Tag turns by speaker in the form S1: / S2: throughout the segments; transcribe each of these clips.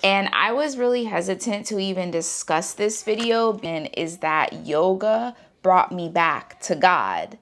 S1: And I was really hesitant to even discuss this video, and is that yoga brought me back to God.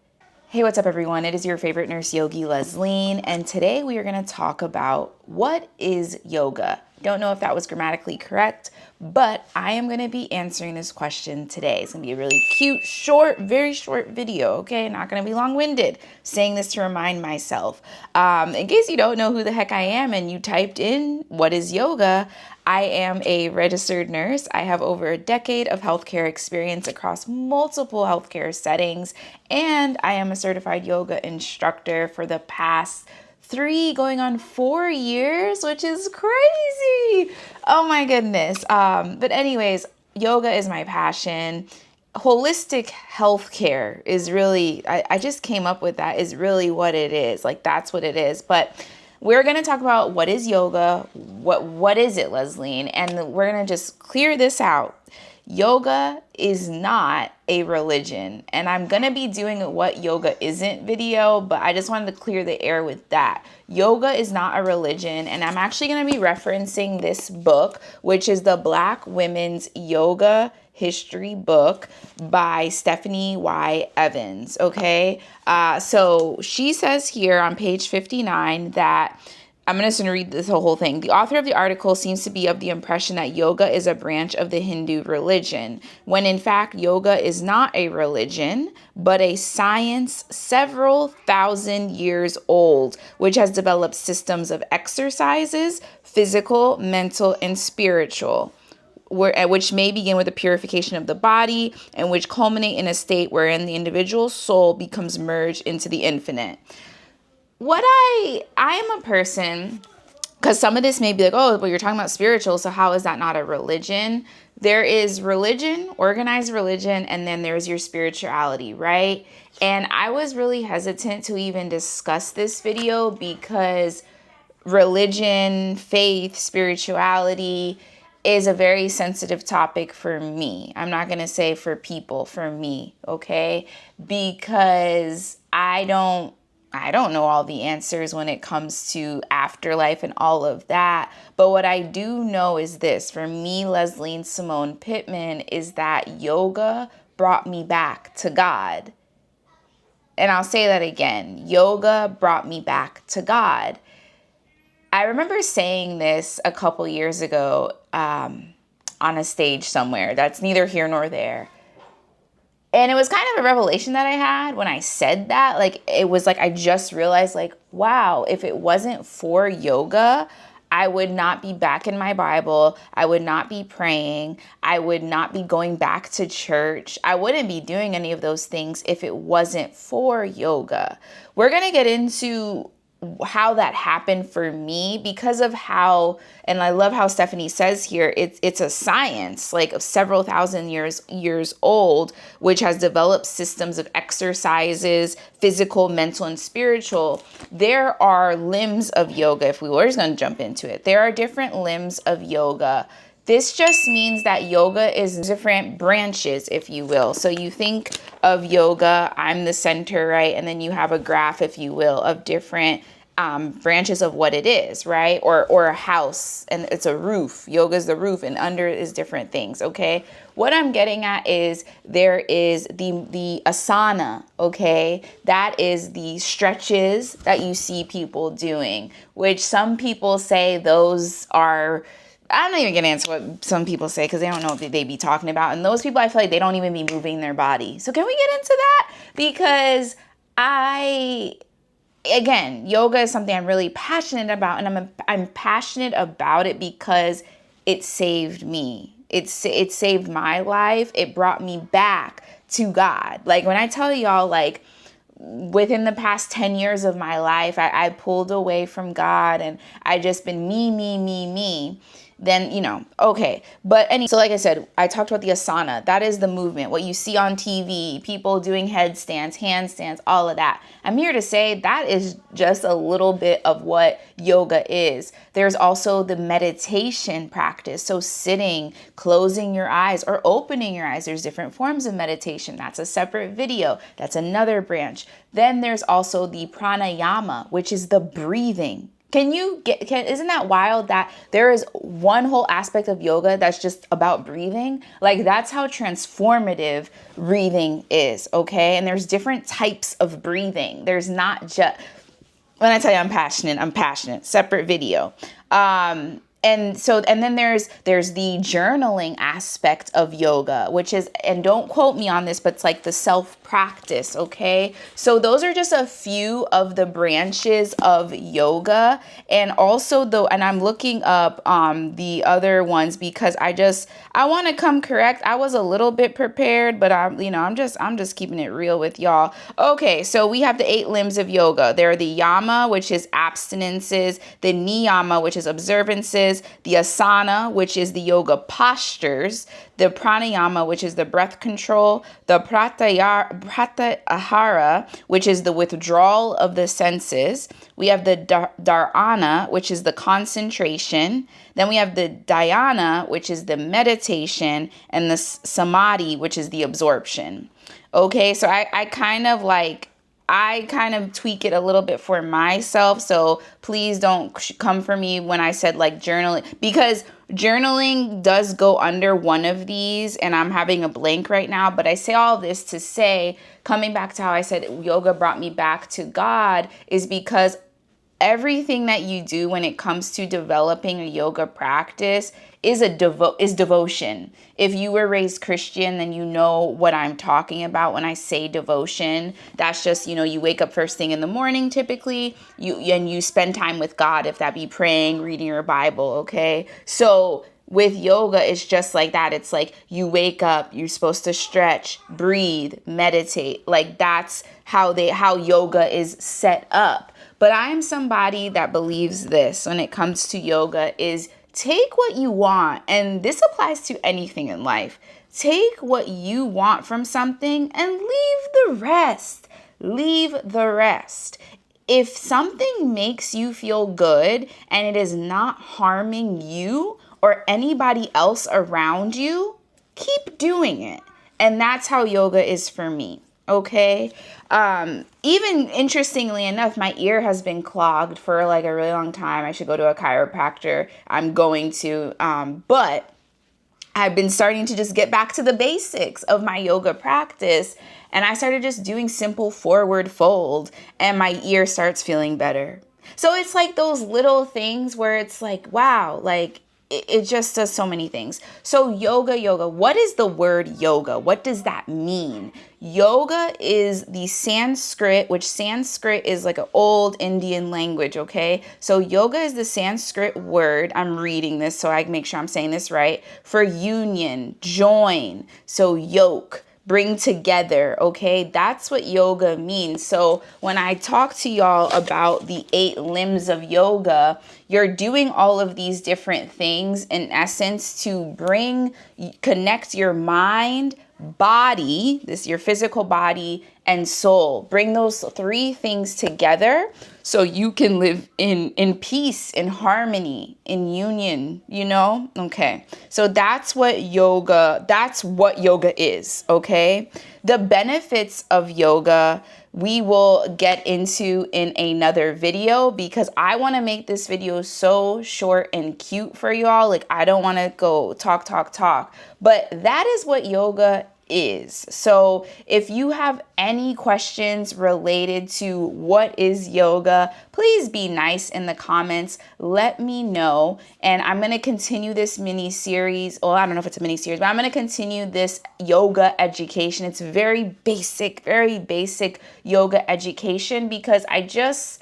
S1: Hey, what's up everyone? It is your favorite nurse yogi, Les-leen, and today we are going to talk about what is yoga. Don't know if that was grammatically correct, but I am going to be answering this question today. It's going to be a really cute, short, very short video, okay? Not going to be long-winded. Saying this to remind myself. In case you don't know who the heck I am and you typed in what is yoga, I am a registered nurse. I have over a decade of healthcare experience across multiple healthcare settings, and I am a certified yoga instructor for the past 3 going on 4 years, which is crazy. Oh my goodness. But anyways, yoga is my passion. Holistic healthcare is really, I just came up with that, is really what it is. Like, that's what it is. But we're going to talk about what is yoga, what is it, Les-leen, and we're going to just clear this out. Yoga is not a religion, and I'm going to be doing a what yoga isn't video, but I just wanted to clear the air with that. Yoga is not a religion, and I'm actually going to be referencing this book, which is the Black Women's Yoga History book by Stephanie Y. Evans, okay? So she says here on page 59 that, I'm just going to read this whole thing. The author of the article seems to be of the impression that yoga is a branch of the Hindu religion, when in fact yoga is not a religion, but a science several thousand years old, which has developed systems of exercises, physical, mental, and spiritual, which may begin with the purification of the body and which culminate in a state wherein the individual soul becomes merged into the infinite. What I am a person, because some of this may be like, oh, but you're talking about spiritual, so how is that not a religion? There is religion, organized religion, and then there's your spirituality, right? And I was really hesitant to even discuss this video because religion, faith, spirituality is a very sensitive topic for me. I'm not going to say for people, for me, okay? Because I don't know all the answers when it comes to afterlife and all of that. But what I do know is this, for me, Lesline Pittman, is that yoga brought me back to God. And I'll say that again. Yoga brought me back to God. I remember saying this a couple years ago on a stage somewhere. That's neither here nor there. And it was kind of a revelation that I had when I said that. Like, it was like I just realized, like, wow, if it wasn't for yoga, I would not be back in my Bible. I would not be praying. I would not be going back to church. I wouldn't be doing any of those things if it wasn't for yoga. We're going to get into how that happened for me because of how, and I love how Stephanie says here, it's a science like of several thousand years old, which has developed systems of exercises, physical, mental, and spiritual. There are limbs of yoga. If we were just going to jump into it, there are different limbs of yoga. This just means that yoga is different branches, if you will. So you think of yoga, I'm the center, right? And then you have a graph, if you will, of different branches of what it is, right? Or a house, and it's a roof. Yoga is the roof, and under it is different things, okay? What I'm getting at is there is the asana, okay? That is the stretches that you see people doing, which some people say those are, I'm not even going to answer what some people say because they don't know what they be talking about. And those people, I feel like they don't even be moving their body. So can we get into that? Because again, yoga is something I'm really passionate about. And I'm passionate about it because it saved me. It saved my life. It brought me back to God. Like, when I tell y'all, like, within the past 10 years of my life, I pulled away from God and I just been me. Then, okay. But so like I said, I talked about the asana. That is the movement, what you see on TV, people doing headstands, handstands, all of that. I'm here to say that is just a little bit of what yoga is. There's also the meditation practice. So sitting, closing your eyes, or opening your eyes. There's different forms of meditation. That's a separate video. That's another branch. Then there's also the pranayama, which is the breathing. Isn't that wild that there is one whole aspect of yoga that's just about breathing? Like, that's how transformative breathing is, okay? And there's different types of breathing. There's not just, when I tell you I'm passionate, separate video. And then there's the journaling aspect of yoga, which is, and don't quote me on this, but it's like the self-practice, okay? So those are just a few of the branches of yoga. And also and I'm looking up the other ones because I want to come correct. I was a little bit prepared, but I'm just keeping it real with y'all. Okay, so we have the 8 limbs of yoga. There are the yama, which is abstinences, the niyama, which is observances, the asana, which is the yoga postures, the pranayama, which is the breath control, the pratyahara, which is the withdrawal of the senses. We have the dharana, which is the concentration. Then we have the dhyana, which is the meditation, and the samadhi, which is the absorption. Okay, so I kind of tweak it a little bit for myself. So please don't come for me when I said like journaling, because journaling does go under one of these, and I'm having a blank right now. But I say all this to say, coming back to how I said yoga brought me back to God, is because everything that you do when it comes to developing a yoga practice is devotion. If you were raised Christian, then you know what I'm talking about when I say devotion. That's just, you wake up first thing in the morning typically, and you spend time with God, if that be praying, reading your Bible, okay? So with yoga, it's just like that. It's like you wake up, you're supposed to stretch, breathe, meditate. Like that's how yoga is set up. But I am somebody that believes this when it comes to yoga is take what you want. And this applies to anything in life. Take what you want from something and leave the rest. Leave the rest. If something makes you feel good and it is not harming you or anybody else around you, keep doing it. And that's how yoga is for me. Okay. Even interestingly enough, my ear has been clogged for like a really long time. I should go to a chiropractor. I'm going to, but I've been starting to just get back to the basics of my yoga practice. And I started just doing simple forward fold, and my ear starts feeling better. So it's like those little things where it's like, wow, like it just does so many things. So yoga, what is the word yoga? What does that mean? Yoga is the Sanskrit, which Sanskrit is like an old Indian language, okay? So yoga is the Sanskrit word, I'm reading this so I can make sure I'm saying this right, for union, join, so yoke, bring together, okay? That's what yoga means. So when I talk to y'all about the 8 limbs of yoga, you're doing all of these different things in essence to connect your mind, body, your physical body, and soul. Bring those 3 things together so you can live in peace, in harmony, in union, Okay. So that's what yoga is, okay? The benefits of yoga we will get into in another video, because I want to make this video so short and cute for y'all. Like, I don't want to go talk. But that is what yoga is. So if you have any questions related to what is yoga, please be nice in the comments. Let me know. And I'm going to continue this mini series. Well, I don't know if it's a mini series, but I'm going to continue this yoga education. It's very basic yoga education, because I just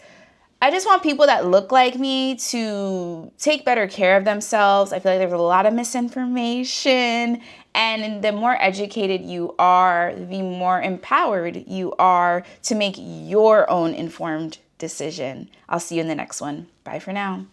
S1: want people that look like me to take better care of themselves. I feel like there's a lot of misinformation, and the more educated you are, the more empowered you are to make your own informed decision. I'll see you in the next one. Bye for now.